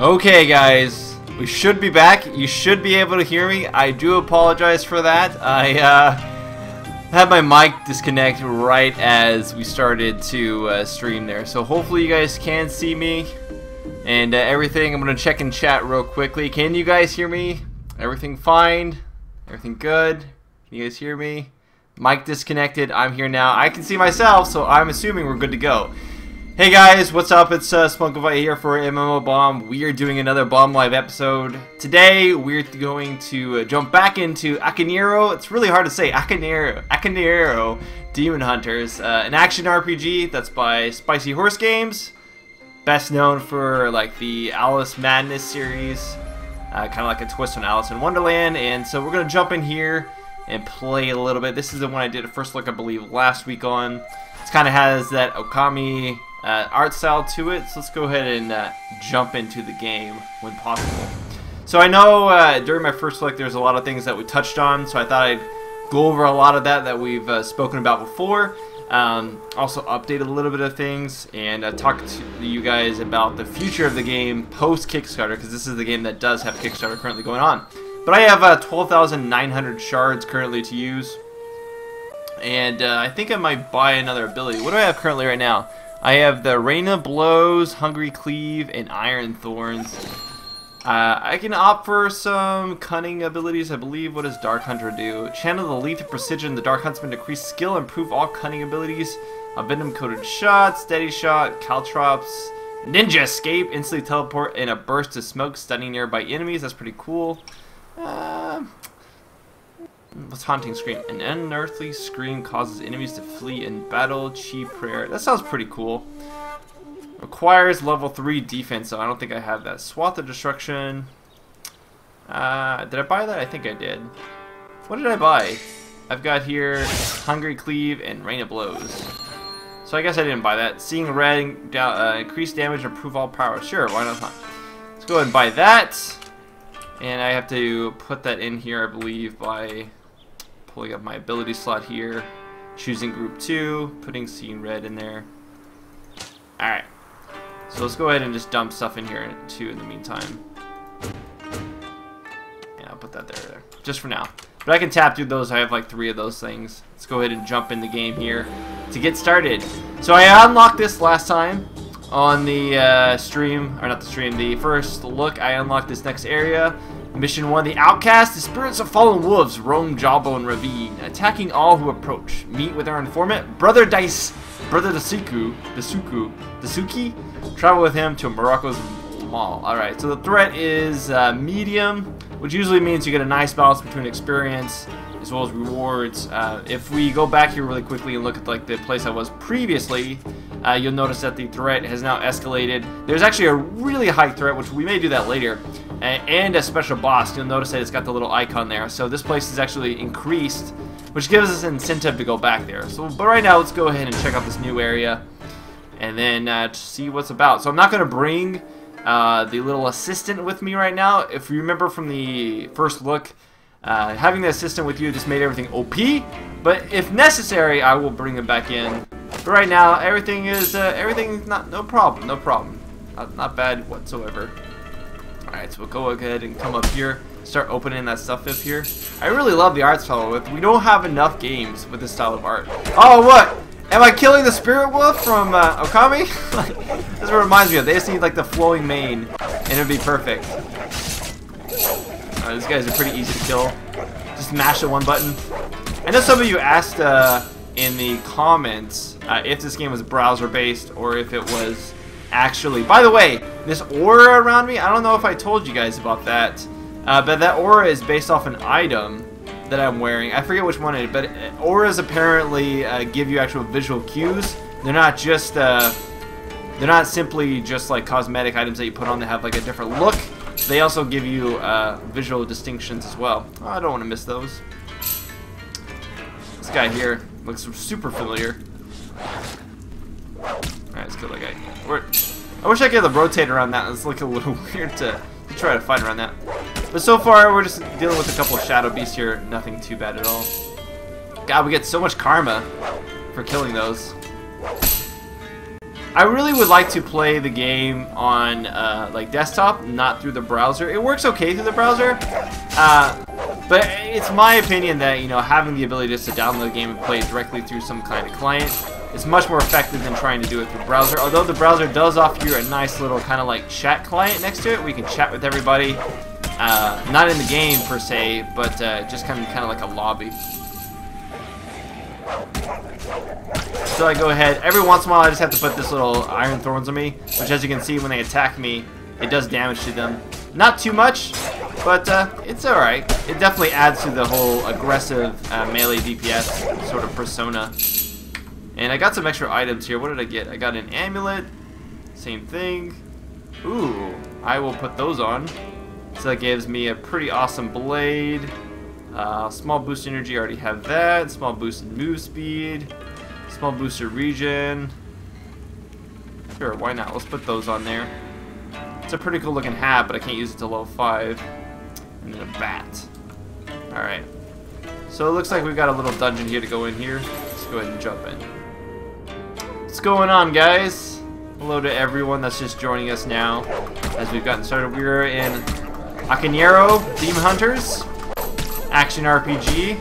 Okay guys, we should be back. You should be able to hear me. I do apologize for that. I had my mic disconnect right as we started to stream there. So hopefully you guys can see me and everything. I'm going to check in chat real quickly. Can you guys hear me? Everything fine? Everything good? Can you guys hear me? Mic disconnected. I'm here now. I can see myself, so I'm assuming we're good to go. Hey guys, what's up? It's Spunkify here for MMOBomb. We are doing another BombLive episode. Today, we're going to jump back into Akaneiro. It's really hard to say. Akaneiro Demon Hunters. An action RPG that's by Spicy Horse Games. Best known for like the Alice Madness series. Kind of like a twist on Alice in Wonderland. And so we're going to jump in here and play a little bit. This is the one I did a first look, I believe, last week on. It kind of has that Okami art style to it, so let's go ahead and jump into the game when possible. So I know during my first look there's a lot of things that we touched on, so I thought I'd go over a lot of that we've spoken about before. Also update a little bit of things and talk to you guys about the future of the game post Kickstarter, because this is the game that does have Kickstarter currently going on. But I have 12,900 shards currently to use, and I think I might buy another ability. What do I have currently right now? I have the Rain of Blows, Hungry Cleave, and Iron Thorns. I can opt for some cunning abilities. I believe. What does Dark Hunter do? Channel the Lethal Precision. The Dark Huntsman decrease skill, improve all cunning abilities. A Venom Coated Shot, Steady Shot, Caltrops, Ninja Escape, instantly teleport in a burst of smoke, stunning nearby enemies. That's pretty cool. What's Haunting Scream? An unearthly scream causes enemies to flee in battle. Chi Prayer. That sounds pretty cool. Requires level 3 defense, so I don't think I have that. Swath of Destruction. Did I buy that? I think I did. What did I buy? I've got here Hungry Cleave and Rain of Blows. So I guess I didn't buy that. Seeing Red, increase damage, improve all power. Sure, why not? Let's go ahead and buy that. And I have to put that in here, I believe, by pulling up my ability slot here, choosing group 2, putting Seeing Red in there. Alright, so let's go ahead and just dump stuff in here too in the meantime. Yeah, I'll put that there, just for now. But I can tap through those. I have like 3 of those things. Let's go ahead and jump in the game here to get started. So I unlocked this last time on the stream, or not the stream, the first look. I unlocked this next area. Mission 1, the Outcast. The spirits of fallen wolves roam Jawbone Ravine, attacking all who approach. Meet with our informant, Brother Dasuki. Travel with him to Morocco's Mall. Alright, so the threat is medium, which usually means you get a nice balance between experience as well as rewards. If we go back here really quickly and look at like the place I was previously, you'll notice that the threat has now escalated. There's actually a really high threat, which we may do that later, and a special boss. You'll notice that it's got the little icon there. So this place is actually increased, which gives us an incentive to go back there. So, but right now, let's go ahead and check out this new area, and then see what's about. So I'm not going to bring the little assistant with me right now. If you remember from the first look, having the assistant with you just made everything OP. But if necessary, I will bring him back in. But right now, everything is no problem, not bad whatsoever. Alright, so we'll go ahead and come up here, start opening that stuff up here. I really love the art style with. We don't have enough games with this style of art. Oh, what? Am I killing the spirit wolf from Okami? This reminds me of. They just need like the flowing mane, and it'd be perfect. These guys are pretty easy to kill. Just mash the one button. I know some of you asked in the comments if this game was browser based or if it was actually. By the way, this aura around me, I don't know if I told you guys about that, but that aura is based off an item that I'm wearing. I forget which one it is, but auras apparently give you actual visual cues. They're not just they're not simply just like cosmetic items that you put on that have like a different look. They also give you visual distinctions as well. Oh, I don't want to miss those. This guy here looks super familiar. Alright, let's kill that guy. I wish I could rotate around that. It's looking a little weird to try to fight around that. But so far, we're just dealing with a couple of shadow beasts here. Nothing too bad at all. God, we get so much karma for killing those. I really would like to play the game on like desktop, not through the browser. It works okay through the browser, but it's my opinion that, you know, having the ability just to download the game and play it directly through some kind of client is much more effective than trying to do it through the browser. Although the browser does offer you a nice little kind of like chat client next to it, where you can chat with everybody, not in the game per se, but just kind of like a lobby. So I go ahead, every once in a while I just have to put this little iron thorns on me, which as you can see when they attack me, it does damage to them. Not too much, but it's alright. It definitely adds to the whole aggressive melee DPS sort of persona. And I got some extra items here. What did I get? I got an amulet, same thing. Ooh, I will put those on. So that gives me a pretty awesome blade. Small boost energy, I already have that. Small boost in move speed. Small booster regen. Sure, why not? Let's put those on there. It's a pretty cool looking hat, but I can't use it till level 5. And then a bat. Alright. So it looks like we've got a little dungeon here to go in here. Let's go ahead and jump in. What's going on, guys? Hello to everyone that's just joining us now as we've gotten started. We're in Akaneiro Demon Hunters. Action RPG.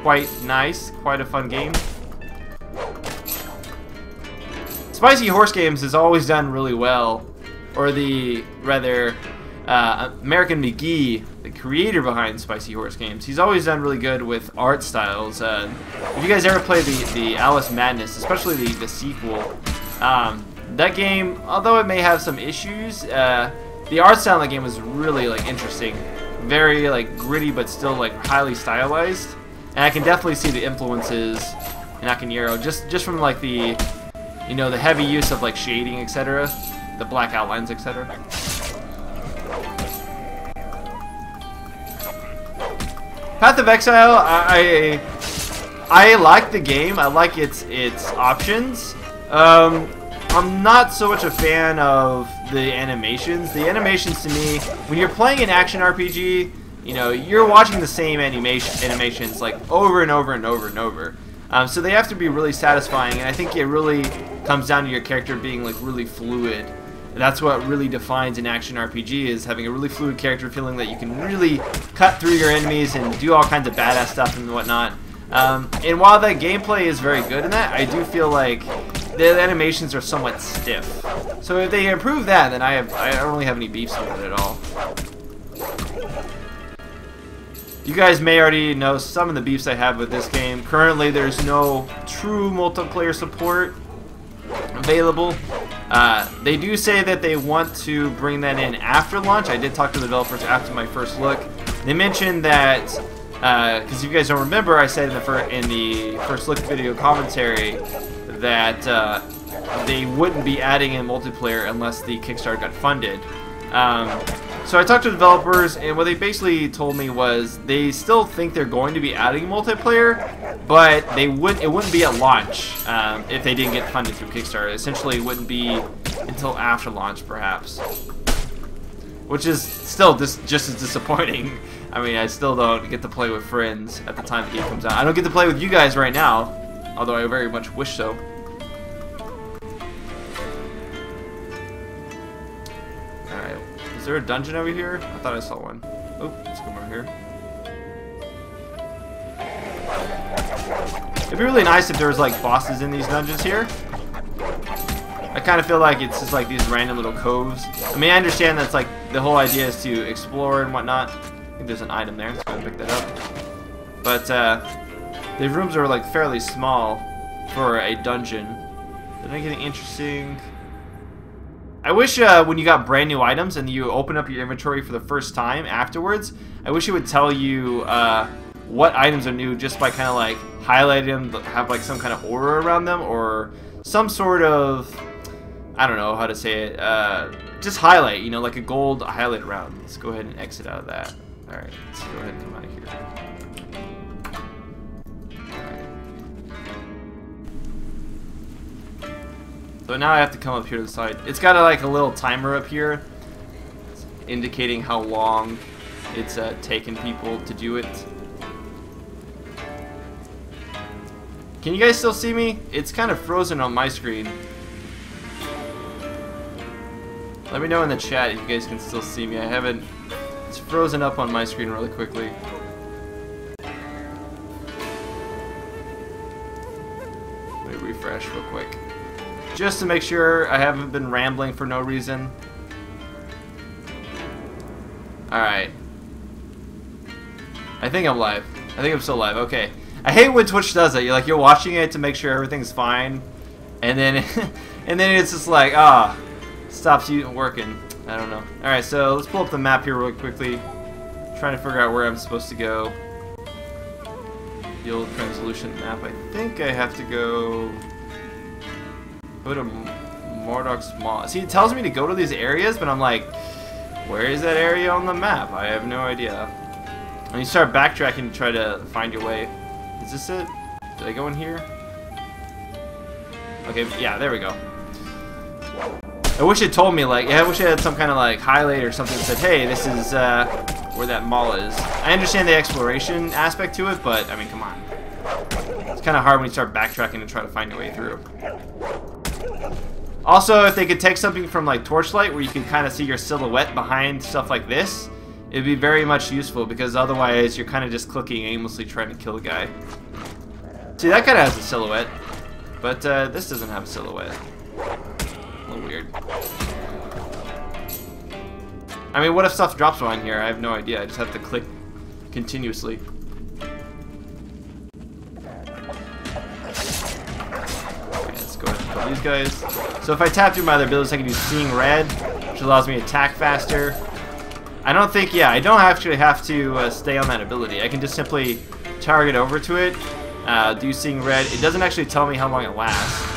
Quite nice. Quite a fun game. Spicy Horse Games has always done really well, or American McGee, the creator behind Spicy Horse Games, he's always done really good with art styles. If you guys ever play the Alice Madness, especially the sequel, that game, although it may have some issues, the art style in the game was really like interesting, very like gritty but still like highly stylized, and I can definitely see the influences in Akaneiro just from like the, you know, the heavy use of like shading, etc., the black outlines, etc. Path of Exile, I like the game. I like its options. I'm not so much a fan of the animations. The animations to me, when you're playing an action RPG, you know, you're watching the same animations like over and over and over and over. So they have to be really satisfying, and I think it really comes down to your character being like really fluid. And that's what really defines an action RPG, is having a really fluid character, feeling that you can really cut through your enemies and do all kinds of badass stuff and whatnot. And while the gameplay is very good in that, I do feel like the animations are somewhat stiff. So if they improve that, then I don't really have any beefs with it at all. You guys may already know some of the beefs I have with this game. Currently, there's no true multiplayer support available. They do say that they want to bring that in after launch. I did talk to the developers after my first look. They mentioned that, because if you guys don't remember, I said in the first look video commentary that they wouldn't be adding in multiplayer unless the Kickstarter got funded. So I talked to developers, and what they basically told me was they still think they're going to be adding multiplayer, but it wouldn't be at launch if they didn't get funded through Kickstarter. Essentially, it wouldn't be until after launch, perhaps, which is still just as disappointing. I mean, I still don't get to play with friends at the time the game comes out. I don't get to play with you guys right now, although I very much wish so. Is there a dungeon over here? I thought I saw one. Oh, let's come over here. It'd be really nice if there was like bosses in these dungeons here. I kind of feel like it's just like these random little coves. I mean, I understand that's like the whole idea is to explore and whatnot. I think there's an item there. Let's go and pick that up. But the rooms are like fairly small for a dungeon. Is there anything interesting? I wish when you got brand new items and you open up your inventory for the first time afterwards, I wish it would tell you what items are new just by kind of like highlighting them, have like some kind of aura around them, or some sort of, I don't know how to say it, just highlight, you know, like a gold highlight around. Let's go ahead and exit out of that. Alright, let's go ahead and come out of here. So now I have to come up here to the side. It's got like a little timer up here indicating how long it's taken people to do it. Can you guys still see me? It's kind of frozen on my screen. Let me know in the chat if you guys can still see me. I haven't... It's frozen up on my screen really quickly. Let me refresh real quick. Just to make sure I haven't been rambling for no reason. Alright. I think I'm live. I think I'm still live. Okay. I hate when Twitch does that. You're watching it to make sure everything's fine, and then and then it's just like stops you working. I don't know. All right, so let's pull up the map here really quickly. Trying to figure out where I'm supposed to go. The old Translucent map. I think I have to go to Mordok's Maw. See, it tells me to go to these areas, but I'm like, where is that area on the map? I have no idea. And you start backtracking to try to find your way. Is this it? Did I go in here? Okay, yeah, there we go. I wish it told me, like, yeah, I wish it had some kind of, like, highlight or something that said, hey, this is, where that mall is. I understand the exploration aspect to it, but, I mean, come on. It's kind of hard when you start backtracking and try to find your way through. Also, if they could take something from, like, Torchlight, where you can kind of see your silhouette behind stuff like this, it'd be very much useful, because otherwise you're kind of just clicking aimlessly trying to kill a guy. See, that kind of has a silhouette, but this doesn't have a silhouette. A little weird. I mean, what if stuff drops behind here? I have no idea. I just have to click continuously. Okay, let's go ahead and kill these guys. So if I tap through my other abilities, I can do Seeing Red, which allows me to attack faster. I don't think, yeah, I don't actually have to stay on that ability. I can just simply target over to it, do Seeing Red. It doesn't actually tell me how long it lasts.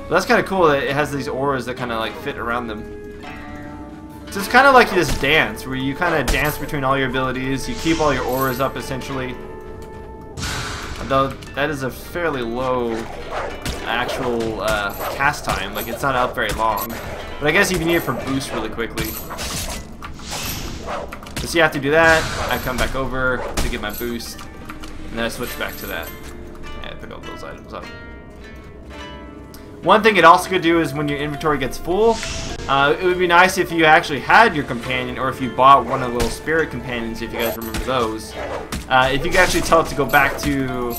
But that's kind of cool that it has these auras that kind of like fit around them. So it's kind of like this dance, where you kind of dance between all your abilities. You keep all your auras up, essentially. Though that is a fairly low actual cast time. Like, it's not up very long. But I guess you can need it for boost really quickly. So you have to do that. I come back over to get my boost, and then I switch back to that. Yeah, I pick up those items up. One thing it also could do is when your inventory gets full, it would be nice if you actually had your companion, or if you bought one of the little spirit companions, if you guys remember those. If you could actually tell it to go back to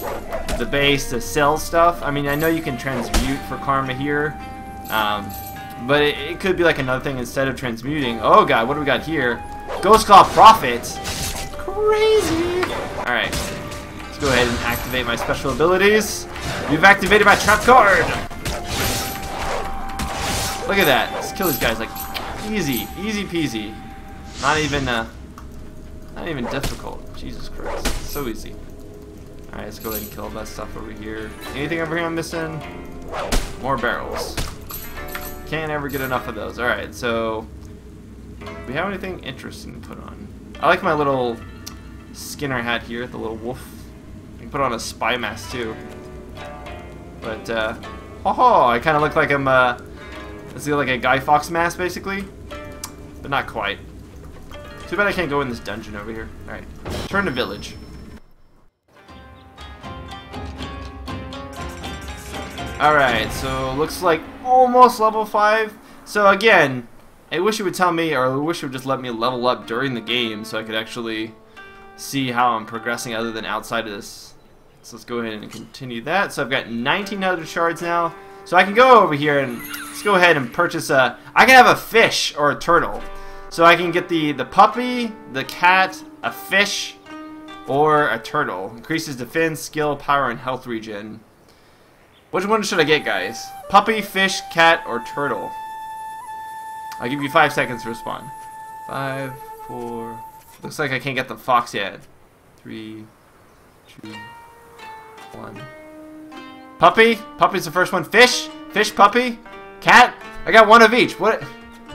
the base to sell stuff. I mean, I know you can transmute for karma here, but it could be like another thing instead of transmuting. Oh god, what do we got here? Ghost Claw Prophet. Crazy. Alright. Let's go ahead and activate my special abilities. We've activated my trap card. Look at that. Let's kill these guys like easy. Easy peasy. Not even difficult. Jesus Christ. So easy. Alright, let's go ahead and kill all that stuff over here. Anything over here I'm missing? More barrels. Can't ever get enough of those. Alright, so do we have anything interesting to put on? I like my little Skinner hat here, the little wolf. I can put on a spy mask too. But I kind of look like I'm let's like a Guy Fawkes mask basically, but not quite. Too bad I can't go in this dungeon over here. All right, turn to village. All right, so looks like almost level 5. So again, I wish it would tell me, or I wish it would just let me level up during the game so I could actually see how I'm progressing other than outside of this. So let's go ahead and continue that. So I've got 1900 shards now. So I can go over here and let's go ahead and purchase a... I can have a fish or a turtle. So I can get the puppy, the cat, a fish, or a turtle. Increases defense, skill, power, and health regen. Which one should I get, guys? Puppy, fish, cat, or turtle? I'll give you 5 seconds to respond. 5, 4... Looks like I can't get the fox yet. 3, 2, 1. Puppy? Puppy's the first one. Fish? Fish, puppy? Cat? I got one of each. What?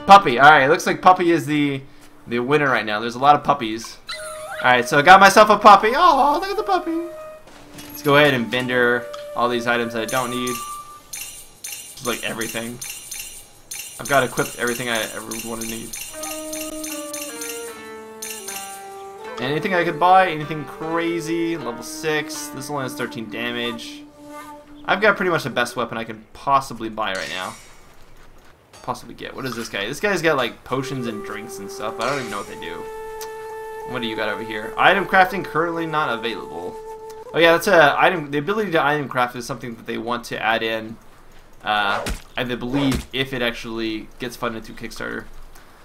Puppy. Alright, looks like puppy is the winner right now. There's a lot of puppies. Alright, so I got myself a puppy. Oh, look at the puppy. Let's go ahead and vendor all these items that I don't need. Just like everything. I've got equipped everything I ever would want to need. Anything I could buy, anything crazy, level 6, this only has 13 damage. I've got pretty much the best weapon I could possibly buy right now. possibly get? What is this guy? This guy's got like potions and drinks and stuff, but I don't even know what they do. What do you got over here? Item crafting currently not available. Oh yeah, that's a item. The ability to item craft is something that they want to add in. I believe if it actually gets funded through Kickstarter.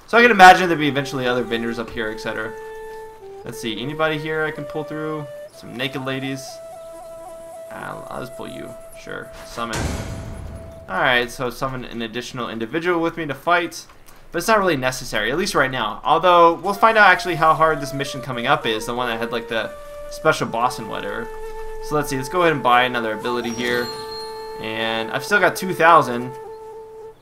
So I can imagine there'll be eventually other vendors up here, etc. Let's see, anybody here I can pull through? Some naked ladies. I'll just pull you. Sure. Summon. Alright, so summon an additional individual with me to fight. But it's not really necessary, at least right now. Although, we'll find out actually how hard this mission coming up is. The one that had like the special boss and whatever. So let's see, let's go ahead and buy another ability here. And I've still got 2,000.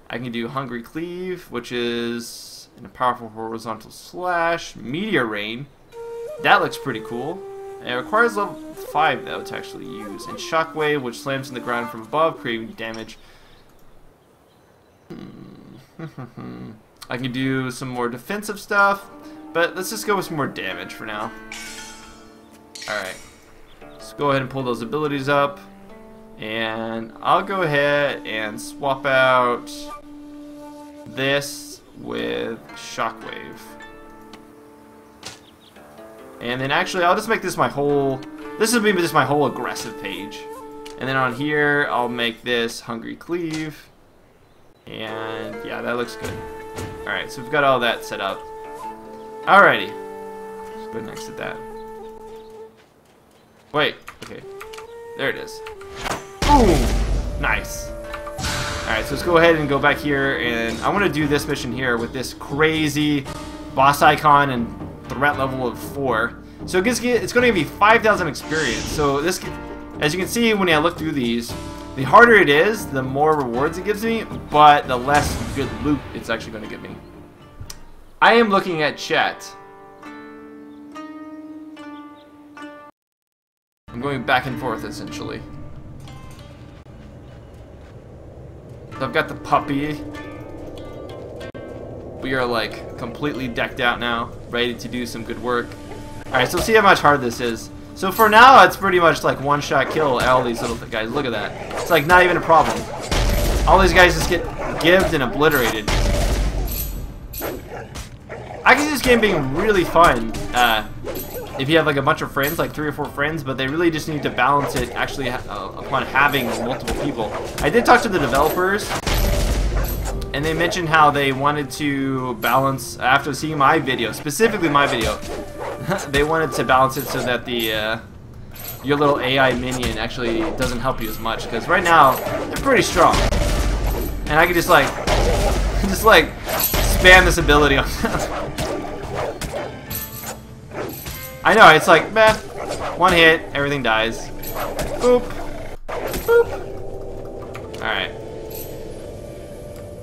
I can do Hungry Cleave, which is in a powerful horizontal slash. Meteor Rain. That looks pretty cool. It requires level 5 though to actually use. And Shockwave, which slams in the ground from above, creating damage. I can do some more defensive stuff, but let's just go with some more damage for now. Alright. Let's go ahead and pull those abilities up. And I'll go ahead and swap out this with Shockwave. And then actually I'll just make this my whole, this will be just my whole aggressive page. And then on here I'll make this Hungry Cleave. And yeah, that looks good. Alright, so we've got all that set up. Alrighty. Let's go next to that. Wait, okay. There it is. Boom! Nice. Alright, so let's go ahead and go back here, and I want to do this mission here with this crazy boss icon and threat level of 4. So it's going to give me 5,000 experience. So this, as you can see when I look through these, the harder it is, the more rewards it gives me, but the less good loot it's actually going to give me. I am looking at chat. I'm going back and forth, essentially. So I've got the puppy. We are, like, completely decked out now, ready to do some good work. Alright, so see how much hard this is. So for now, it's pretty much like one-shot kill all these little guys. Look at that. It's like not even a problem. All these guys just get gived and obliterated. I can see this game being really fun if you have like a bunch of friends, like 3 or 4 friends, but they really just need to balance it actually upon having multiple people. I did talk to the developers, and they mentioned how they wanted to balance, after seeing my video, specifically my video, they wanted to balance it so that the your little AI minion actually doesn't help you as much, because right now they're pretty strong, and I can just like spam this ability on them. I know, it's like meh, one hit, everything dies. Boop, boop. All right.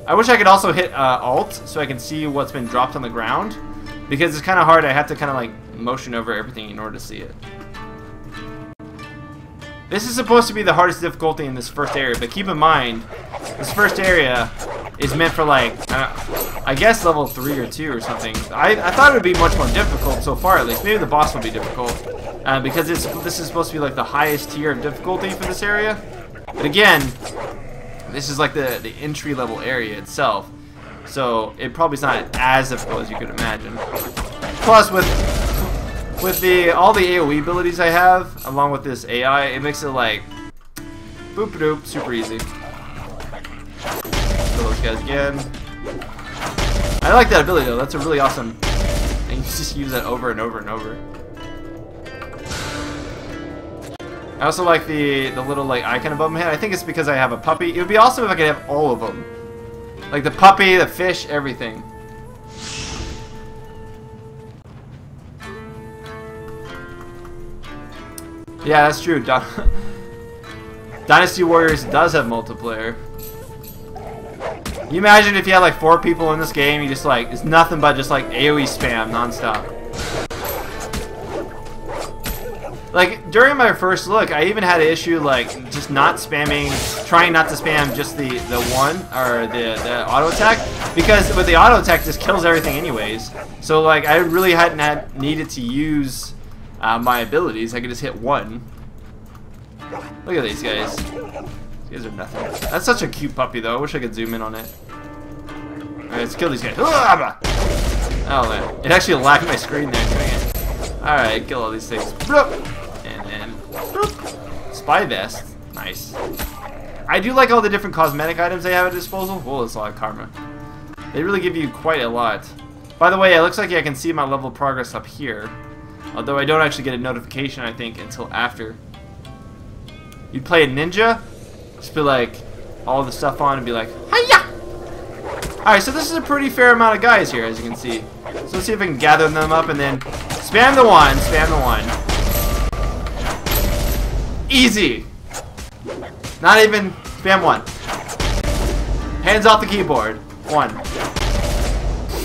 I wish I could also hit Alt so I can see what's been dropped on the ground, because it's kind of hard. I have to kind of like motion over everything in order to see it. This is supposed to be the hardest difficulty in this first area, but keep in mind, this first area is meant for like, I guess level 3 or 2 or something. I thought it would be much more difficult so far, at least. Maybe the boss will be difficult, because this is supposed to be like the highest tier of difficulty for this area. But again, this is like the entry level area itself, so it probably is not as difficult as you could imagine. Plus, with all the AoE abilities I have, along with this AI, it makes it like boop doop, super easy. Kill those guys again. I like that ability though. That's a really awesome. And you just use that over and over and over. I also like the little like icon above my head. I think it's because I have a puppy. It would be awesome if I could have all of them, like the puppy, the fish, everything. Yeah, that's true. Dynasty Warriors does have multiplayer. You imagine if you had like 4 people in this game, you just like, it's nothing but just like AoE spam nonstop. Like, during my first look, I even had an issue like just not spamming, trying not to spam just the one, or the auto attack, because with the auto attack, this kills everything anyways. So like, I really hadn't needed to use my abilities. I could just hit one. Look at these guys. These guys are nothing. That's such a cute puppy though. I wish I could zoom in on it. Alright, let's kill these guys. Oh man, it actually lagged my screen there doing it. Alright, kill all these things. And then spy vest. Nice. I do like all the different cosmetic items they have at disposal. Whoa, that's a lot of karma. They really give you quite a lot. By the way, it looks like I can see my level of progress up here. Although I don't actually get a notification, I think, until after. You'd play a ninja, just be like, all the stuff on and be like, hiya! Alright, so this is a pretty fair amount of guys here, as you can see. So let's see if I can gather them up and then spam the one, spam the one. Easy! Not even spam one. Hands off the keyboard. One.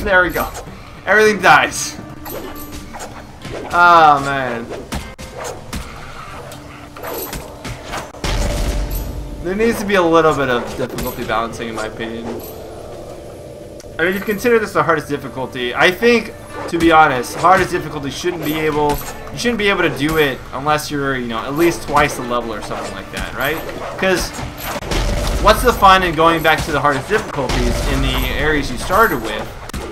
There we go. Everything dies. Oh man. There needs to be a little bit of difficulty balancing in my opinion. I mean, if you consider this the hardest difficulty, I think, to be honest, hardest difficulty you shouldn't be able to do it unless you're, you know, at least twice the level or something like that, right? Because what's the fun in going back to the hardest difficulties in the areas you started with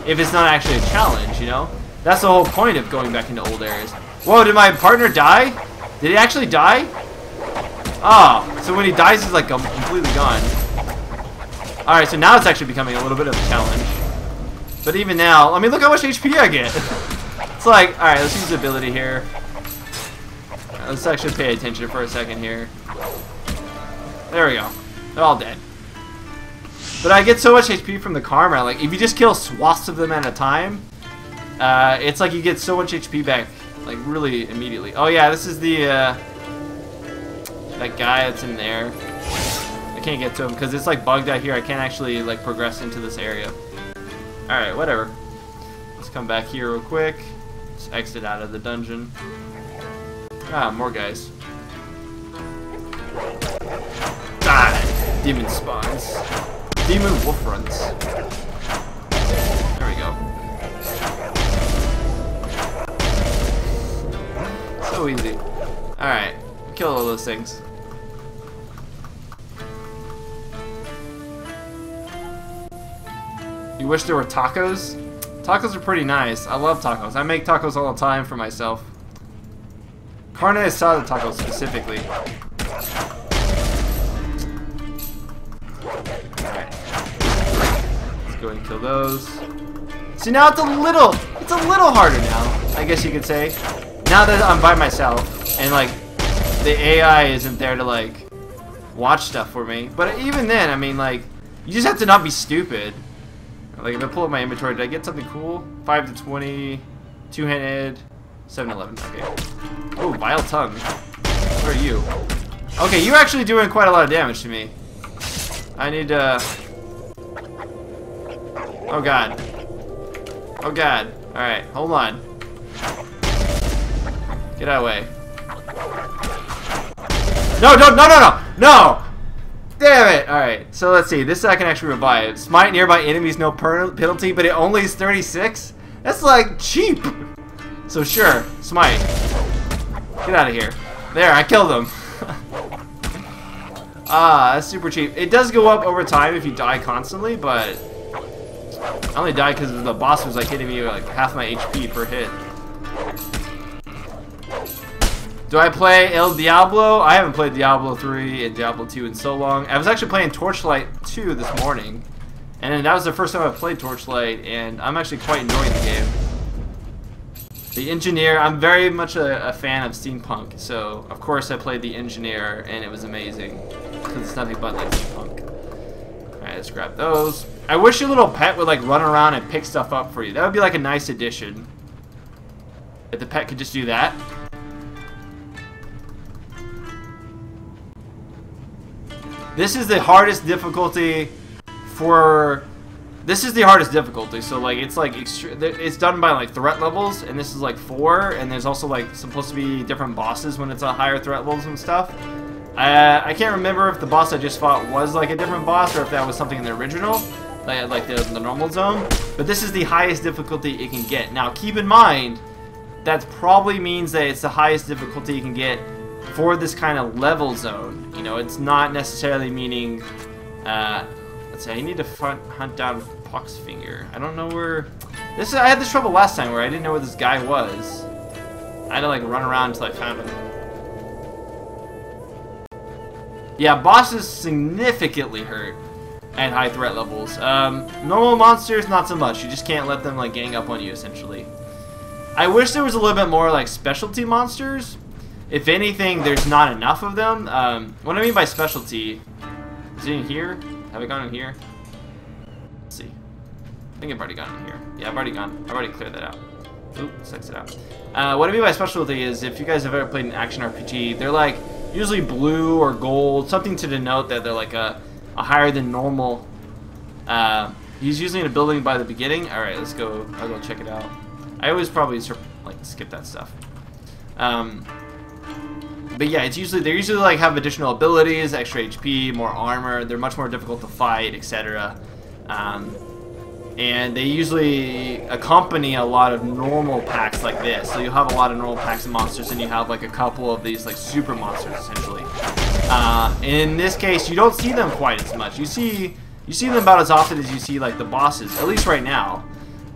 if it's not actually a challenge, you know? That's the whole point of going back into old areas. Whoa, did my partner die? Did he actually die? Oh, so when he dies, he's like completely gone. Alright, so now it's actually becoming a little bit of a challenge. But even now, I mean, look how much HP I get. It's like, alright, let's use the ability here. Right, let's actually pay attention for a second here. There we go. They're all dead. But I get so much HP from the karma. Like, if you just kill swaths of them at a time, it's like you get so much HP back, like, really immediately. Oh yeah, this is the, that guy that's in there. I can't get to him because it's like bugged out here. I can't actually like progress into this area. Alright, whatever. Let's come back here real quick. Just exit out of the dungeon. Ah, more guys. Ah, demon spawns. Demon wolf runs. There we go. So easy. Alright, kill all those things. You wish there were tacos? Tacos are pretty nice. I love tacos. I make tacos all the time for myself. Carne asada tacos specifically. Alright. Let's go and kill those. See, now it's a little harder now, I guess you could say. Now that I'm by myself and like the AI isn't there to like watch stuff for me. But even then, I mean, like, you just have to not be stupid. Like, if I pull up my inventory, did I get something cool? 5 to 20, two-handed, 7-11. Okay. Oh, vile tongue. Where are you? Okay, you're actually doing quite a lot of damage to me. I need to... Oh god. Oh god. Alright, hold on. Get out of the way. No, no, no, no, no! No! Damn it! Alright, so let's see. This I can actually revive. Smite nearby enemies, no penalty, but it only is 36? That's like cheap! So sure, smite. Get out of here. There, I killed him. Ah, that's super cheap. It does go up over time if you die constantly, but I only died because the boss was like hitting me with like half my HP per hit. Do I play El Diablo? I haven't played Diablo 3 and Diablo 2 in so long. I was actually playing Torchlight 2 this morning. And that was the first time I played Torchlight, and I'm actually quite enjoying the game. The Engineer, I'm very much a fan of steampunk, so of course I played the Engineer, and it was amazing. Because it's nothing but like steampunk. Alright, let's grab those. I wish your little pet would like run around and pick stuff up for you. That would be like a nice addition. If the pet could just do that. This is the hardest difficulty for... This is the hardest difficulty, so like it's like it's done by like threat levels, and this is like 4, and there's also like supposed to be different bosses when it's a higher threat levels and stuff. I can't remember if the boss I just fought was like a different boss or if that was something in the original, like the normal zone. But this is the highest difficulty it can get. Now keep in mind that probably means that it's the highest difficulty you can get for this kind of level zone. You know, it's not necessarily meaning Let's see, I need to hunt down Poxfinger. I don't know where... I had this trouble last time where I didn't know where this guy was. I had to like run around until I found him. Yeah, bosses significantly hurt at high threat levels. Normal monsters, not so much. You just can't let them like gang up on you, essentially. I wish there was a little bit more like specialty monsters. If anything, there's not enough of them. What I mean by specialty, is it in here? Have I gone in here? Let's see. I think I've already gone in here. Yeah, I've already cleared that out. Oop, let's exit out. What I mean by specialty is, if you guys have ever played an action RPG, they're like usually blue or gold, something to denote that they're like a higher than normal. He's usually in a building by the beginning. All right, let's go. I'll go check it out. I always probably like skip that stuff. But yeah, they usually like have additional abilities, extra HP, more armor. They're much more difficult to fight, etc. And they usually accompany a lot of normal packs like this. So you'll have a lot of normal packs of monsters, and you have like a couple of these like super monsters essentially. In this case, you don't see them quite as much. You see them about as often as you see like the bosses, at least right now.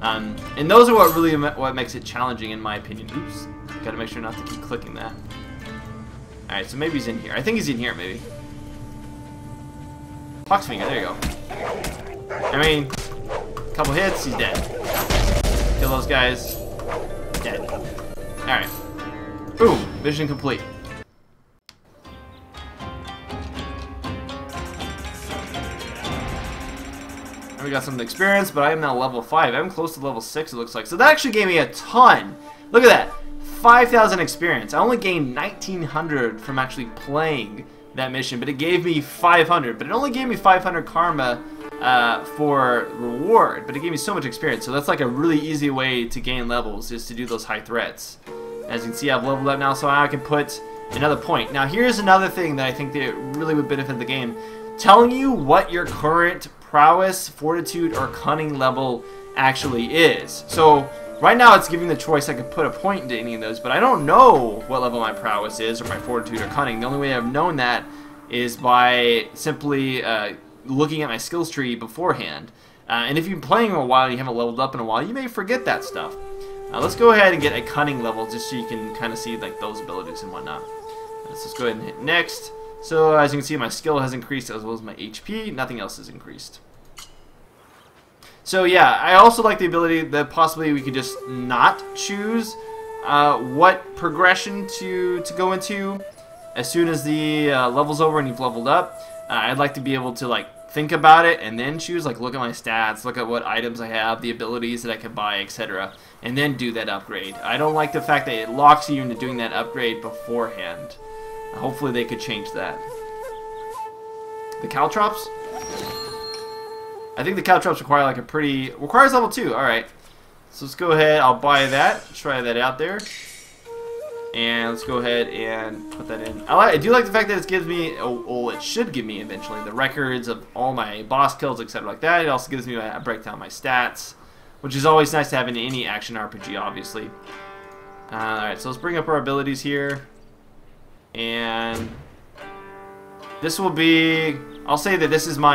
And those are what makes it challenging, in my opinion. Oops, gotta make sure not to keep clicking that. All right, so maybe he's in here. I think he's in here, maybe. Poxfinger, there you go. I mean, a couple hits, he's dead. Kill those guys, dead. All right, boom, mission complete. We got some experience, but I am now level 5. I'm close to level 6, it looks like. So that actually gave me a ton. Look at that. 5,000 experience. I only gained 1,900 from actually playing that mission, but it gave me 500. But it only gave me 500 karma for reward, but it gave me so much experience. So that's like a really easy way to gain levels, is to do those high threats. As you can see, I've leveled up now, so I can put another point. Now here's another thing that I think that really would benefit the game. Telling you what your current prowess, fortitude, or cunning level actually is. So right now it's giving the choice I could put a point into any of those, but I don't know what level my prowess is, or my fortitude, or cunning. The only way I've known that is by simply looking at my skills tree beforehand. And if you've been playing a while and you haven't leveled up in a while, you may forget that stuff. Let's go ahead and get a cunning level just so you can kind of see like those abilities and whatnot. Let's just go ahead and hit next. So as you can see, my skill has increased as well as my HP. Nothing else has increased. So yeah, I also like the ability that possibly we could just not choose what progression to go into as soon as the level's over and you've leveled up. I'd like to be able to like think about it and then choose, like look at my stats, look at what items I have, the abilities that I can buy, etc. and then do that upgrade. I don't like the fact that it locks you into doing that upgrade beforehand. Hopefully they could change that. The caltrops? I think the caltrops require like requires level 2. Alright. So let's go ahead, I'll buy that. Try that out there. And let's go ahead and put that in. I do like the fact that it gives me, it should give me eventually, the records of all my boss kills, etc. like that. It also gives me a breakdown of my stats, which is always nice to have in any action RPG, obviously. Alright, so let's bring up our abilities here. And this will be, I'll say that this is my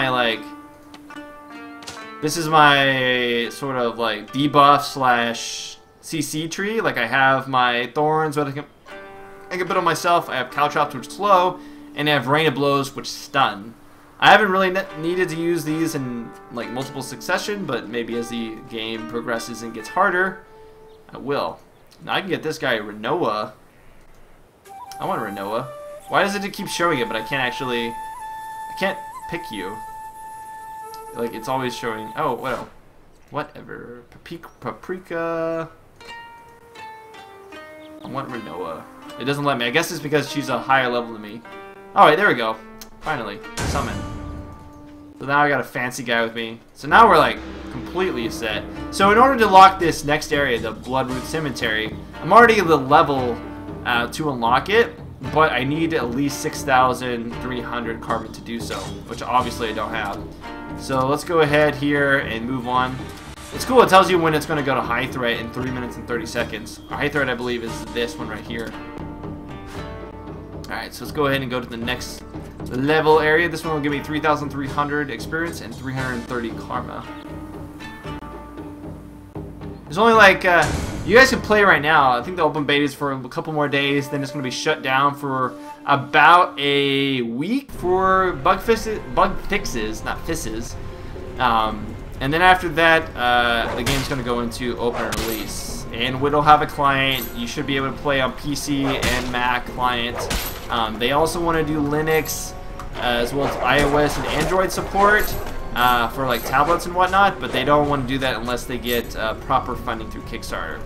sort of like debuff slash CC tree. Like I have my thorns, but I can put on myself. I have caltrops, which slow, and I have rain of blows, which stun. I haven't really needed to use these in like multiple succession, but maybe as the game progresses and gets harder, I will. Now I can get this guy Renoa. I want Renoa. Why does it keep showing it, but I can't pick you? Like, it's always showing, oh, well, whatever. Paprika. I want Renoa. It doesn't let me. I guess it's because she's a higher level than me. Alright, there we go. Finally. Summon. So now I got a fancy guy with me. So now we're, like, completely set. So in order to lock this next area, the Bloodroot Cemetery, I'm already at the level to unlock it, but I need at least 6,300 karma to do so, which obviously I don't have. So let's go ahead here and move on. It's cool, it tells you when it's going to go to high threat in 3 minutes and 30 seconds. Our high threat, I believe, is this one right here. Alright, so let's go ahead and go to the next level area. This one will give me 3,300 experience and 330 karma. There's only like, you guys can play right now. I think the open beta is for a couple more days. Then it's going to be shut down for about a week for bug fixes, not fisses. And then after that, the game's going to go into open release. And it'll have a client. You should be able to play on PC and Mac client. They also want to do Linux as well as iOS and Android support for like tablets and whatnot, but they don't want to do that unless they get proper funding through Kickstarter,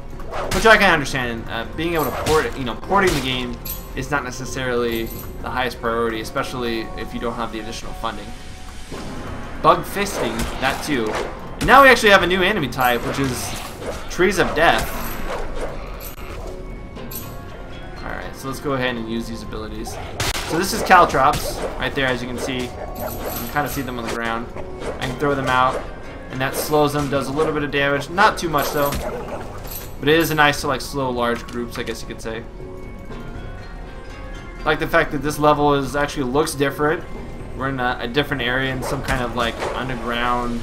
which I can understand. Being able to port, porting the game is not necessarily the highest priority, especially if you don't have the additional funding. Bug fisting, that too. And now we actually have a new enemy type, which is Trees of Death. Alright, so let's go ahead and use these abilities. So this is Caltrops, right there, as you can see. You can kind of see them on the ground. I can throw them out, and that slows them, does a little bit of damage. Not too much, though. But it is nice to, like, slow large groups, I guess you could say. I like the fact that this level actually looks different. We're in a different area in some kind of, like, underground.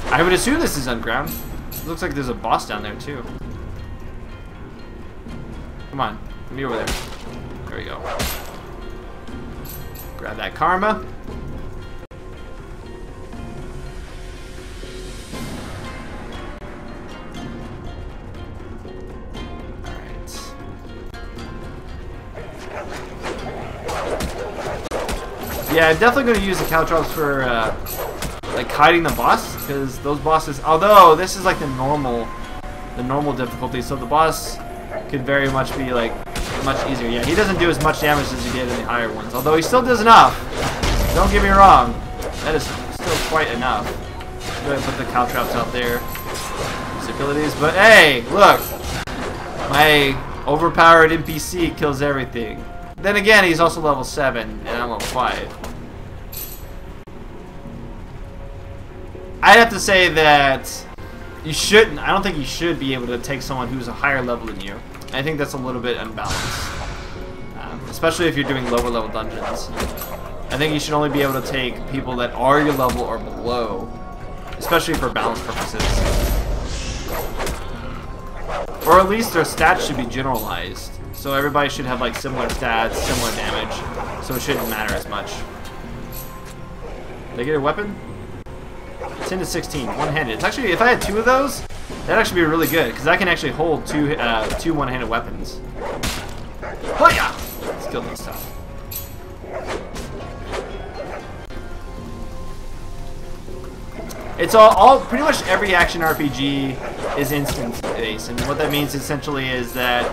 I would assume this is underground. It looks like there's a boss down there, too. Come on, let me over there. There we go. Grab that karma. Alright. Yeah, I'm definitely going to use the Caltrops for like hiding the boss, because those bosses, although this is like the normal difficulty, so the boss could very much be like much easier. Yeah, he doesn't do as much damage as he did in the higher ones, although he still does enough. Don't get me wrong, that is still quite enough. Go ahead and put the Caltrops out there. His abilities, but hey, look, my overpowered NPC kills everything. Then again, he's also level 7 and I'm level 5. I'd have to say that you shouldn't. I don't think you should be able to take someone who's a higher level than you. I think that's a little bit unbalanced, especially if you're doing lower level dungeons. I think you should only be able to take people that are your level or below, especially for balance purposes. Or at least their stats should be generalized, so everybody should have like similar stats, similar damage, so it shouldn't matter as much. Did I get a weapon? 10 to 16, one-handed. It's actually, if I had 2 of those, that'd actually be really good, because I can actually hold two one-handed weapons. Oh yeah! Let's kill this stuff. It's all pretty much every action RPG is instance-based, and what that means essentially is that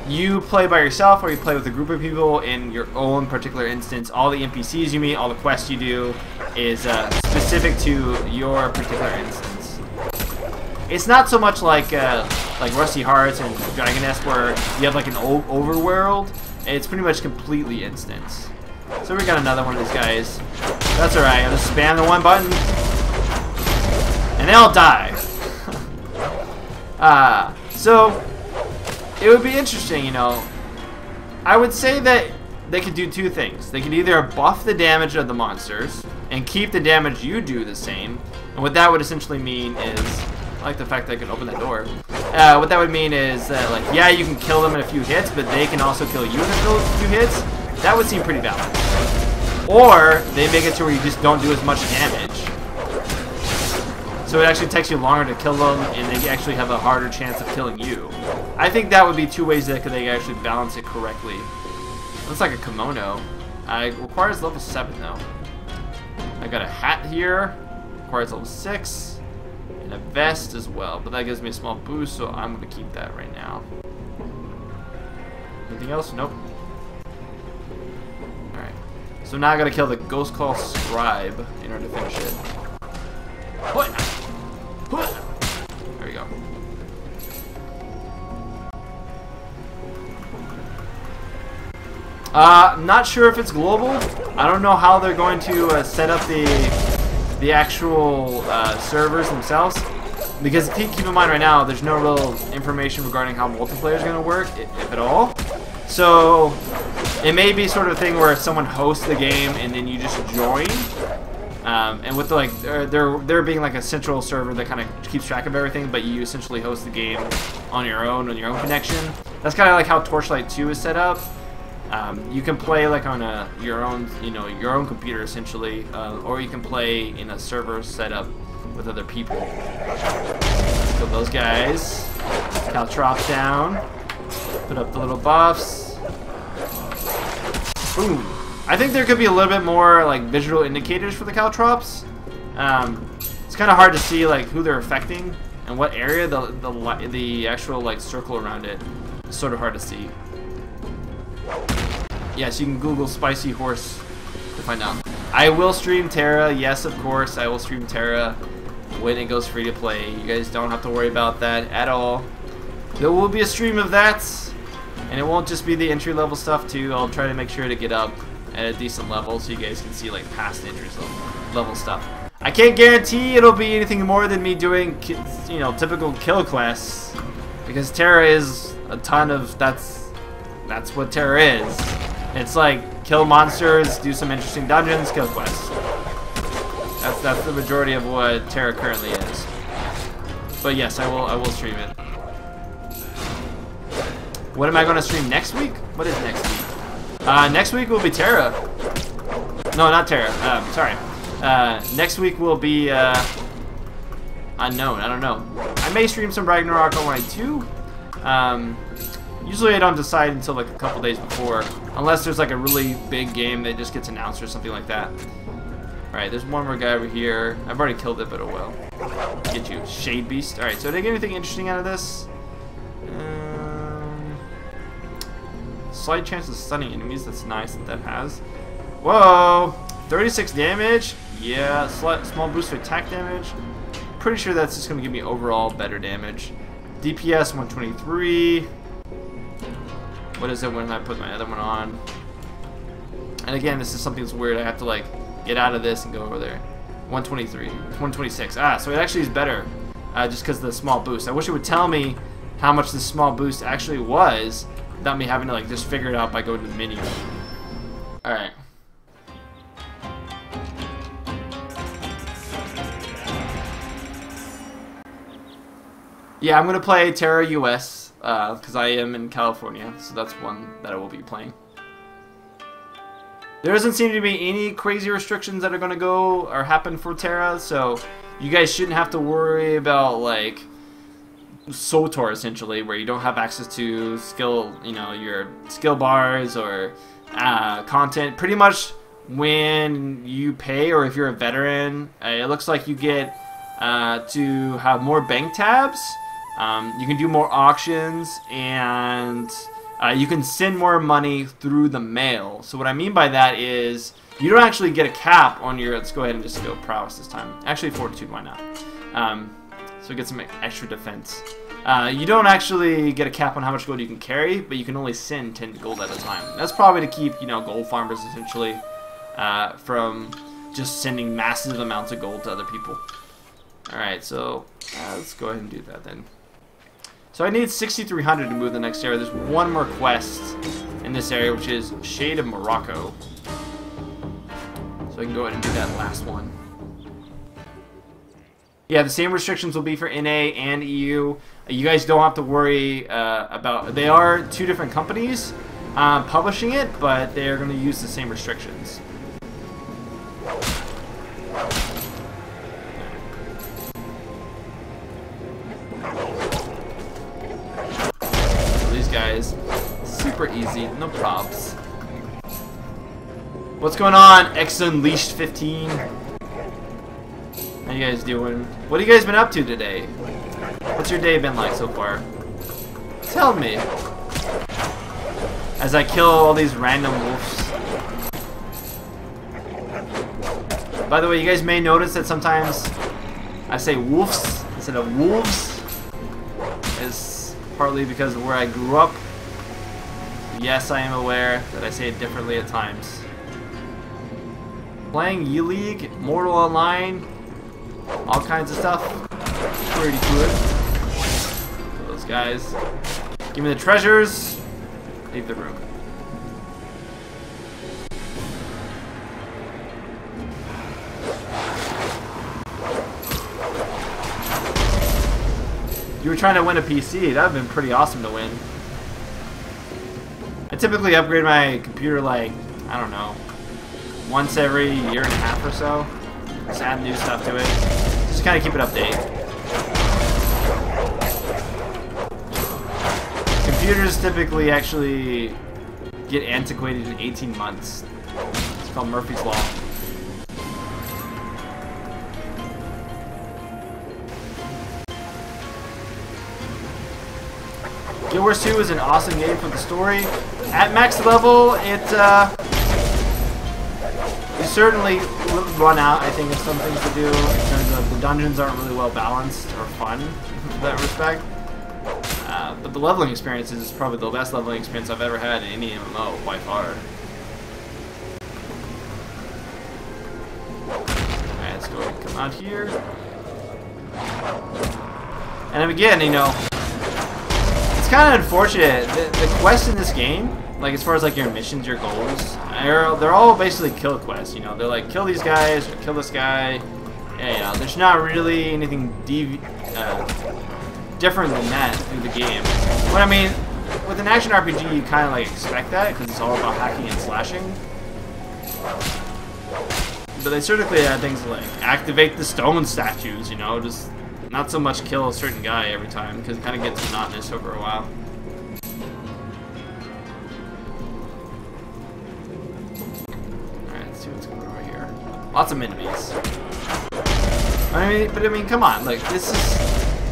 you play by yourself or you play with a group of people in your own particular instance. All the NPCs you meet, all the quests you do is specific to your particular instance. It's not so much like Rusty Hearts and Dragon Nest where you have like an overworld. It's pretty much completely instance. So we got another one of these guys. That's alright, I'll just spam the one button and they all die. So it would be interesting, you know. I would say that they could do 2 things. They could either buff the damage of the monsters and keep the damage you do the same. And what that would essentially mean is, I like the fact that I can open that door. What that would mean is that, like, yeah, you can kill them in a few hits, but they can also kill you in a few hits. That would seem pretty balanced. Or they make it to where you just don't do as much damage. So it actually takes you longer to kill them, and they actually have a harder chance of killing you. I think that would be 2 ways that they actually balance it correctly. Looks like a kimono. It requires level 7 though. I got a hat here. Requires level 6. And a vest as well. But that gives me a small boost, so I'm going to keep that right now. Anything else? Nope. Alright. So now I got to kill the Ghost Call Scribe in order to finish it. There we go. I'm not sure if it's global. I don't know how they're going to set up the actual servers themselves, because keep in mind right now there's no real information regarding how multiplayer is going to work, if at all. So It may be sort of a thing where someone hosts the game and then you just join. And with the, like there being like a central server that kind of keeps track of everything, but you essentially host the game on your own connection. That's kind of like how Torchlight 2 is set up. You can play like on your own computer essentially, or you can play in a server setup with other people. So those guys, Caltrops down, put up the little buffs. Boom. I think there could be a little bit more like visual indicators for the Caltrops. It's kind of hard to see like who they're affecting and what area. The actual like circle around it is sort of hard to see. Yes, you can Google spicy horse to find out. I will stream Terra. Yes, of course, I will stream Terra when it goes free to play. You guys don't have to worry about that at all. There will be a stream of that, and it won't just be the entry level stuff too. I'll try to make sure to get up at a decent level so you guys can see like past entry level stuff. I can't guarantee it'll be anything more than me doing, you know, typical kill quests, because Terra is a ton of that's what Terra is. It's like kill monsters, do some interesting dungeons, kill quests. That's the majority of what Terra currently is. But yes, I will stream it. What am I going to stream next week? What is next week? Next week will be Terra. No, not Terra. Sorry. Next week will be unknown. I don't know. I may stream some Ragnarok Online 2. Usually I don't decide until like a couple days before, unless there's like a really big game that just gets announced or something like that. Alright, there's one more guy over here. I've already killed it, but oh well. Get you, Shade Beast. Alright, so did I get anything interesting out of this? Slight chance of stunning enemies. That's nice that has. Whoa! 36 damage. Yeah, small boost to attack damage. Pretty sure that's just going to give me overall better damage. DPS 123. What is it when I put my other one on? And again, this is something that's weird. I have to like get out of this and go over there. 123. 126. Ah, so it actually is better. Just because of the small boost. I wish it would tell me how much this small boost actually was without me having to like just figure it out by going to the menu. Alright. Yeah, I'm going to play Terra US, because I am in California, so that's one that I will be playing. There doesn't seem to be any crazy restrictions that are going to go or happen for Terra, so you guys shouldn't have to worry about, like, SOTOR, essentially, where you don't have access to skill, you know, your skill bars or content. Pretty much when you pay, or if you're a veteran, it looks like you get to have more bank tabs. You can do more auctions, and you can send more money through the mail. So what I mean by that is you don't actually get a cap on your, let's go ahead and just go prowess this time. Actually, fortitude, why not? So get some extra defense. You don't actually get a cap on how much gold you can carry, but you can only send 10 gold at a time. That's probably to keep, you know, gold farmers essentially from just sending massive amounts of gold to other people. Alright, so let's go ahead and do that then. So I need 6,300 to move to the next area. There's one more quest in this area, which is Shade of Morocco. So I can go ahead and do that last one. Yeah, the same restrictions will be for NA and EU. You guys don't have to worry about... They are two different companies publishing it, but they're going to use the same restrictions. Guys, super easy, no props. What's going on, X Unleashed 15? How you guys doing? What have you guys been up to today? What's your day been like so far? Tell me. As I kill all these random wolves. By the way, you guys may notice that sometimes I say wolves instead of wolves. It's partly because of where I grew up. Yes, I am aware that I say it differently at times. Playing E-League, Mortal Online, all kinds of stuff. Pretty good. So those guys. Give me the treasures. Leave the room. You were trying to win a PC. That would have been pretty awesome to win. I typically upgrade my computer like, I don't know, once every year and a half or so. Just add new stuff to it. Just kind of keep it updated. Computers typically actually get antiquated in 18 months. It's called Murphy's Law. Guild Wars 2 is an awesome game for the story. At max level, you certainly run out, I think, of some things to do in terms of the dungeons aren't really well balanced or fun in that respect. But the leveling experience is probably the best leveling experience I've ever had in any MMO by far. Alright, let's go ahead and come out here. And then again, you know, it's kind of unfortunate. The quests in this game, like as far as like your missions, your goals, they're all basically kill quests. You know, they're like kill these guys or kill this guy. Yeah, you know, there's not really anything different than that through the game. But I mean, with an action RPG, you kind of like expect that because it's all about hacking and slashing. But they certainly add things like activate the stone statues. You know, just not so much kill a certain guy every time because it kind of gets monotonous over a while. Alright, let's see what's going on over here. Lots of enemies. I mean, come on, like, this is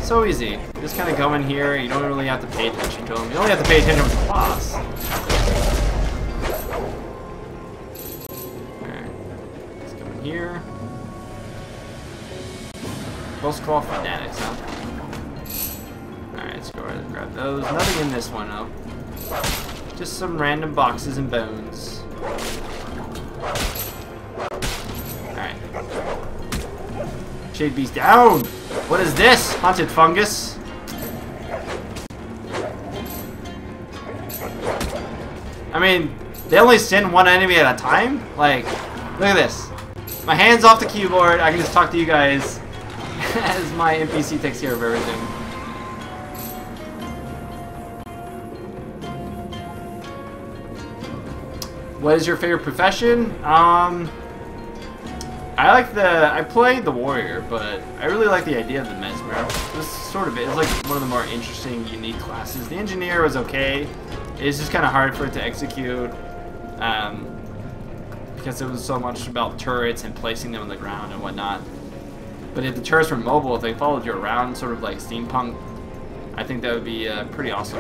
so easy. You just kind of go in here, you don't really have to pay attention to them. You only have to pay attention to the boss. Alright, let's go in here. Ghost Claw Fanatics, huh? Alright, let's go ahead and grab those. Nothing in this one, though. Just some random boxes and bones. Alright. Shade Beast down! What is this? Haunted fungus? I mean, they only send one enemy at a time? Like, look at this. My hand's off the keyboard, I can just talk to you guys as my NPC takes care of everything. What is your favorite profession? I played the warrior, but I really like the idea of the mesmer. It's sort of it. It's like one of the more interesting, unique classes. The engineer was okay. It's just kind of hard for it to execute because it was so much about turrets and placing them on the ground and whatnot. But if the turrets were mobile, if they followed you around, sort of like steampunk, I think that would be pretty awesome.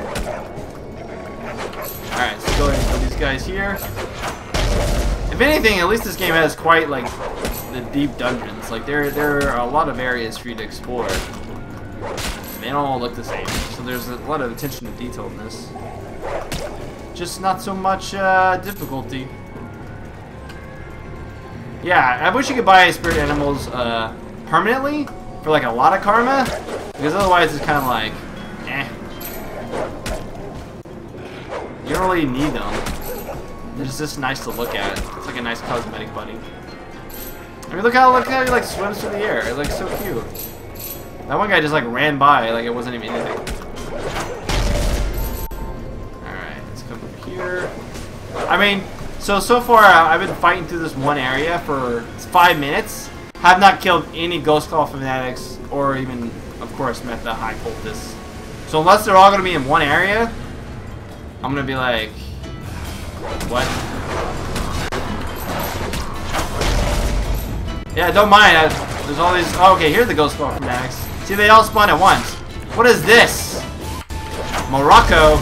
Alright, so go ahead and kill these guys here. If anything, at least this game has quite like the deep dungeons. Like there are a lot of areas for you to explore. They don't all look the same, so there's a lot of attention to detail in this. Just not so much difficulty. Yeah, I wish you could buy spirit animals permanently for like a lot of karma, because otherwise it's kind of like, eh. You don't really need them. They're just nice to look at. It's like a nice cosmetic buddy. I mean, look how he like swims through the air. It looks so cute. That one guy just like ran by like it wasn't even anything. Alright, let's come over here. I mean, so far I've been fighting through this one area for 5 minutes. Have not killed any Ghost Call Fanatics or even, of course, met the High Cultists. So unless they're all going to be in one area, I'm going to be like, what? Yeah, don't mind. There's all these. Oh, okay, here's the Ghost Call Fanatics. See, they all spawn at once. What is this? Morocco.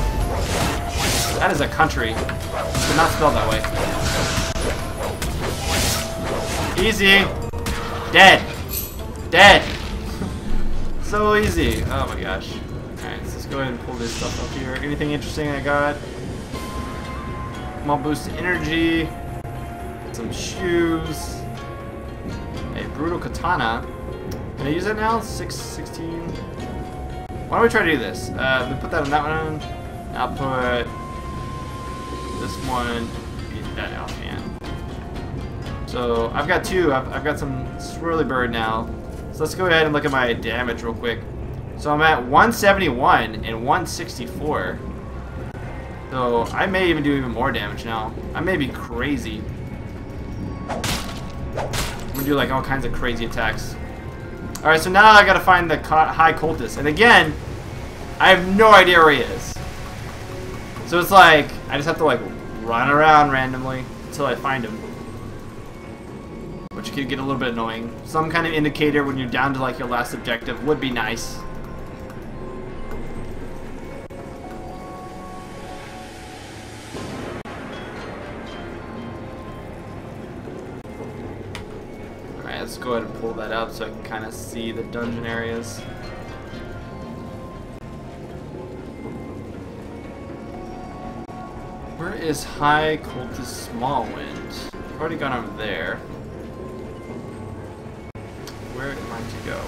That is a country. It's not spelled that way. Easy. Dead. Dead. So easy. Oh my gosh. Alright, let's just go ahead and pull this stuff up here. Anything interesting I got? Small boost to energy. Some shoes. A brutal katana. Can I use it now? 616. Why don't we try to do this? We put that on that one. I'll put this one in that offhand. So I've got two. I've got some swirly bird now. So let's go ahead and look at my damage real quick. So I'm at 171 and 164. So I may even do even more damage now. I may be crazy. I'm gonna do like all kinds of crazy attacks. Alright, so now I gotta find the high cultist. And again, I have no idea where he is. So it's like, I just have to like run around randomly until I find him. Which could get a little bit annoying. Some kind of indicator when you're down to like your last objective would be nice. Let's go ahead and pull that up so I can kind of see the dungeon areas. Where is High Cultist Smallwind? I've already gone over there. Where am I to go?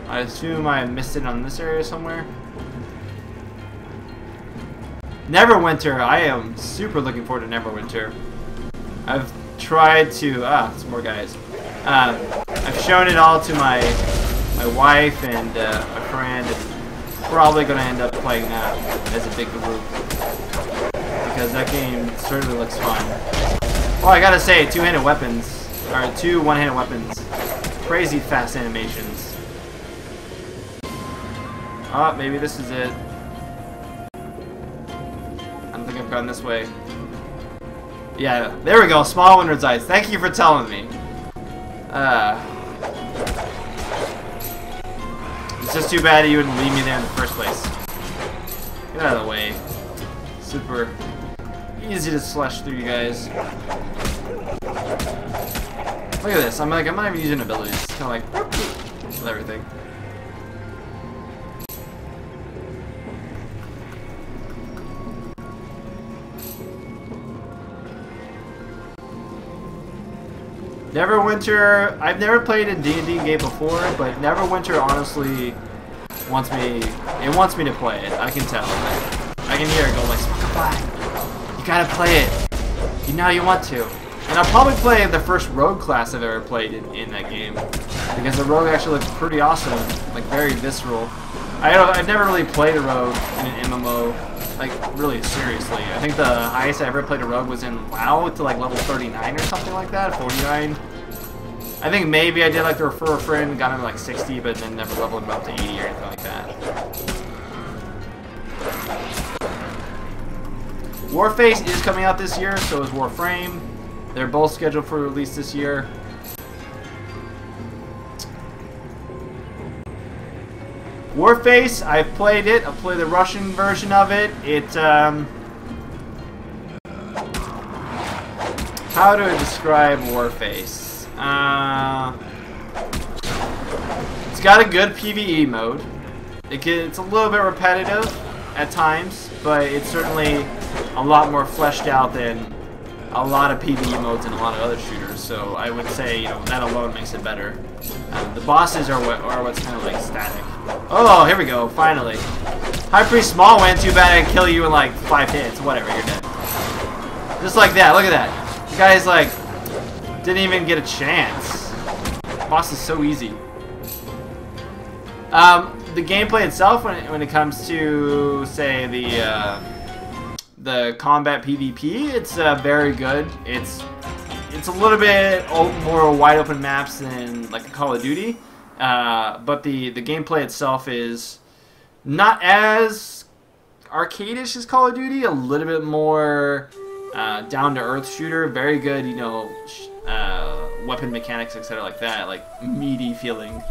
I assume I missed it on this area somewhere. Neverwinter. I am super looking forward to Neverwinter. I've tried to... some more guys. I've shown it all to my wife and my friend, and probably going to end up playing that as a big group. Because that game certainly looks fun. Oh, I gotta say, two-handed weapons. Or two one-handed weapons. Crazy fast animations. Oh, maybe this is it. I don't think I've gone this way. Yeah, there we go. Smallwind resides. Thank you for telling me. It's just too bad you wouldn't leave me there in the first place. Get out of the way. Super easy to slash through, you guys. Look at this. I'm not even using abilities. It's kind of like with everything. Neverwinter, I've never played a D&D game before, but Neverwinter honestly wants me to play it. I can tell. I can hear it go like, Spunkify, you gotta play it. You know you want to. And I'll probably play the first rogue class I've ever played in that game. Because the rogue actually looks pretty awesome, like very visceral. I've never really played a rogue in an MMO, like really seriously. I think the highest I ever played a rogue was in WoW to like level 39 or something like that, 49. I think maybe I did like the refer a friend, got him to like 60, but then never leveled him up to 80 or anything like that. Warface is coming out this year, so is Warframe. They're both scheduled for release this year. Warface, I've played it. I played the Russian version of it. How do I describe Warface? It's got a good PvE mode. It's a little bit repetitive at times, but it's certainly a lot more fleshed out than a lot of PvE modes in a lot of other shooters. So I would say, you know, that alone makes it better. The bosses are what's kind of like static. Oh, here we go, finally. High Priest Smallwind, too bad I can kill you in like 5 hits. Whatever, you're dead. Just like that, look at that. The guy's like, didn't even get a chance. Boss is so easy. The gameplay itself, when it comes to, say, the combat PvP, it's very good. It's a little bit more wide open maps than like a Call of Duty, but the gameplay itself is not as arcade-ish as Call of Duty. A little bit more down to earth shooter. Very good, you know, weapon mechanics, etc. like that, like meaty feeling.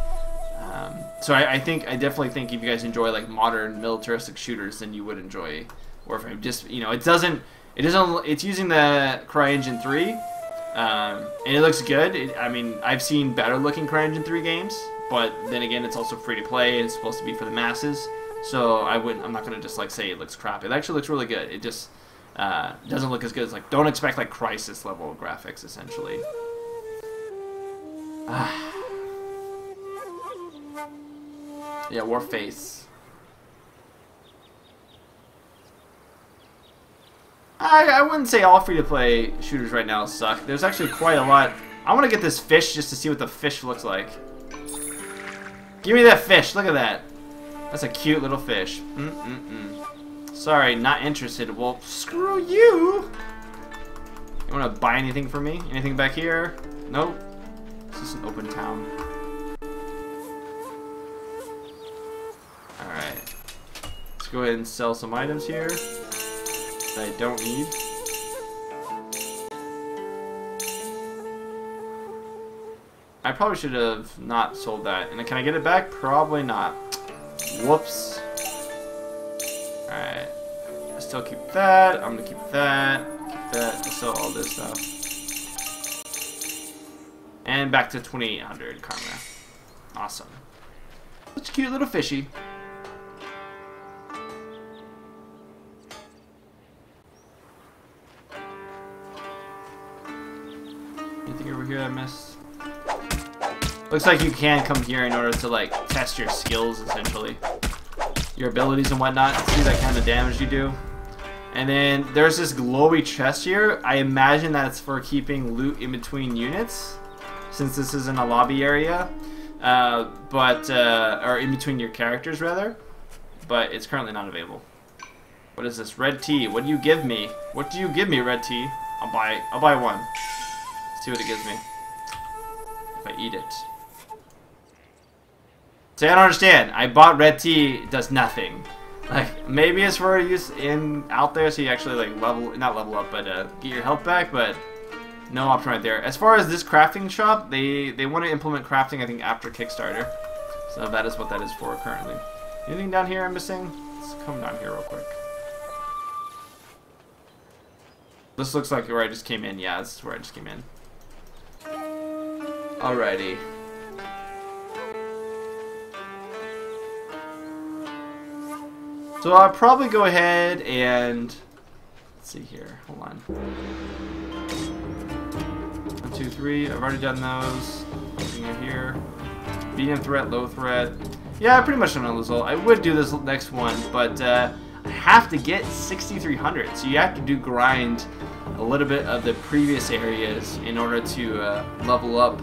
So I definitely think if you guys enjoy like modern militaristic shooters, then you would enjoy Warframe. Just, you know, it's using the CryEngine 3, and it looks good. I mean, I've seen better looking CryEngine 3 games, but then again, it's also free to play and it's supposed to be for the masses. So I'm not gonna just like say it looks crap. It actually looks really good. It just doesn't look as good as like, don't expect like Crysis level of graphics essentially. Yeah, Warface. I wouldn't say all free-to-play shooters right now suck. There's actually quite a lot. I want to get this fish just to see what the fish looks like. Give me that fish. Look at that. That's a cute little fish. Sorry, not interested. Well, screw you. You want to buy anything from me? Anything back here? Nope. This is an open town. Alright. Let's go ahead and sell some items here that I don't need. I probably should have not sold that. And can I get it back? Probably not. Whoops. Alright. I still keep that. I'm gonna keep that. Keep that. I'll sell all this stuff. And back to 2,800 karma. Awesome. Such a cute little fishy. Anything over here I missed? Looks like you can come here in order to like test your skills, essentially. Your abilities and whatnot. See that kind of damage you do. And then there's this glowy chest here. I imagine that's for keeping loot in between units, since this is in a lobby area. Or in between your characters rather. But it's currently not available. What is this? Red tea. What do you give me? What do you give me, red tea? I'll buy one. See what it gives me. If I eat it. See, I don't understand. I bought red tea, it does nothing. Like, maybe it's for use out there so you actually like not level up, but get your health back, but no option right there. As far as this crafting shop, they want to implement crafting, I think, after Kickstarter. So that is what that is for currently. Anything down here I'm missing? Let's come down here real quick. This looks like where I just came in. Yeah, this is where I just came in. Alrighty. So I'll probably go ahead and let's see here. Hold on. 1, 2, 3. I've already done those. Nothing in here. Medium threat, low threat. Yeah, I pretty much done those all. I would do this next one, but I have to get 6,300. So you have to grind a little bit of the previous areas in order to level up.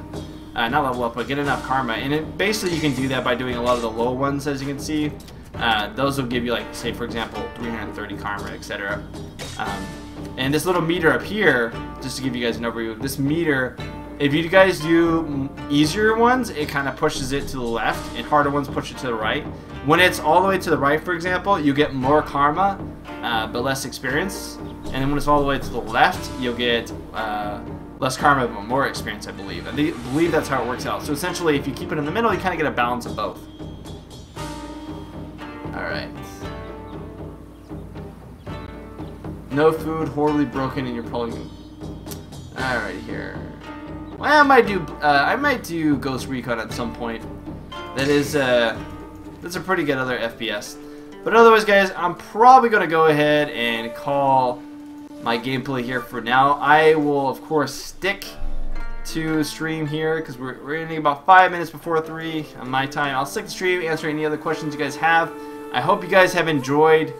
Not level up, but get enough karma. And basically you can do that by doing a lot of the low ones, as you can see. Those will give you, like, say for example, 330 karma, etc. And this little meter up here, just to give you guys an overview, this meter, if you guys do easier ones, it kind of pushes it to the left, and harder ones push it to the right. When it's all the way to the right, for example, you get more karma, but less experience. And then when it's all the way to the left, you'll get less karma, but more experience, I believe. I believe that's how it works out. So essentially, if you keep it in the middle, you kind of get a balance of both. Alright. No food, horribly broken, and you're probably... Alright, here. Well, I might do Ghost Recon at some point. That's a pretty good other FPS. But otherwise, guys, I'm probably going to go ahead and call my gameplay here for now. I will, of course, stick to stream here because we're ending about 5 minutes before 3 on my time. I'll stick to stream, answer any other questions you guys have. I hope you guys have enjoyed.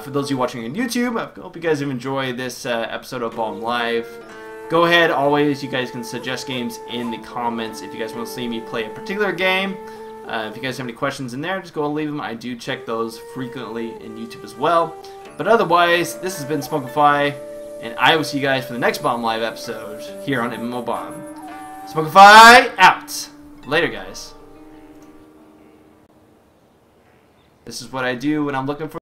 For those of you watching on YouTube, I hope you guys have enjoyed this episode of BombLive. Go ahead, always, you guys can suggest games in the comments if you guys want to see me play a particular game. If you guys have any questions in there, just go and leave them. I do check those frequently in YouTube as well. But otherwise, this has been Spunkify, and I will see you guys for the next BombLive episode here on MMOBomb. Spunkify out! Later, guys. This is what I do when I'm looking for